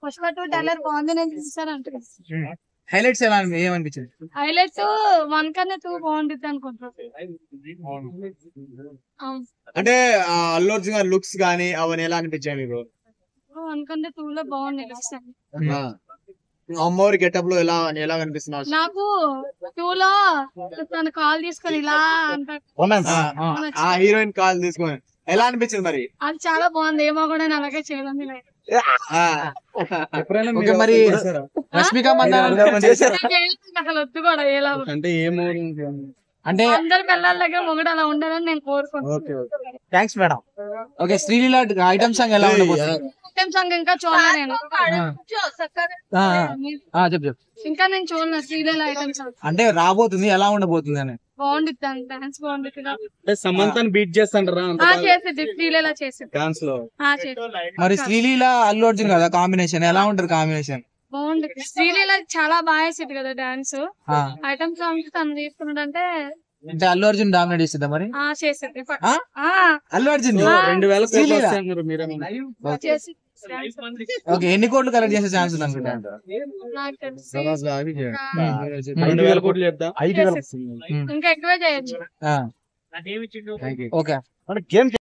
Pushpa 2 trailer బాగుంది, నేను చూసాను. హైలైట్స్ ఏమనిపించింది? హైలైట్స్ 1 కన్నా 2 బాగుంటుంది అనుకుంటున్నాను. అంటే అల్లు అర్జున్ గారి లుక్స్ గానీ అవన్నీ ఎలా అనిపించాయి మీకు? 1 కన్నా 2 లో బాగుంది. అమ్మవారి గెటప్ లో ఎలా కనిపిస్తున్నారు? నాకు 2 లో తన కాల్ తీసుకొని ఇలా అంటాడు, ఆ హీరోయిన్ కాల్ తీసుకొని ఎలా అనిపించింది మరి? అది చాలా బాగుంది. ఏమో కూడా నేను అలాగే చేయాలని ఓకే, మరి రష్మిక మందాన చేశారా? అసలు వద్దు కూడా ఎలా అంటే ఏమో అంటే అందరి పిల్లల దగ్గర మొగడు అలా ఉండాలని నేను కోరుకుంటున్నాను. Thanks madam. Okay, Sreeleela item song ఎలా ఉండబోతుంది? ఐటమ్ సాంగ్ ఇంకా చూడలే నేను. చెప్పు. ఇంకా నేను చూడలే శ్రీలీల ఐటమ్ సాంగ్. అంటే రాబోతుంది, ఎలా ఉండబోతుంది అని? బాగుంటుంది, డాన్స్ బాగుంటుంది. అంటే సమంతని బీట్ చేస్తాంటారా చేసేది శ్రీలీల చేసేది డాన్స్ లో? మరి శ్రీలీల అల్లు అర్జున్ కదా కాంబినేషన్, ఎలా ఉంటది కాంబినేషన్? బాగుంటుంది. శ్రీలీల చాలా బాగా వేసేది కదా డాన్స్. ఐటమ్ సాంగ్ తను తీసుకున్నాడంటే అంటే అల్లు అర్జున్ డామినేట్ చేస్తుందా మరి? చేసేది. అల్లు అర్జున్ 2000 చేసి ఓకే, ఎన్ని కోట్లు కలెక్ట్ చేసే ఛాన్స్ ఉంది అనుకుంటా? నాకు తెలిసి 2000 కోట్లు చెప్తా. ఇంకా ఎక్కువే చేయొచ్చు. ఓకే,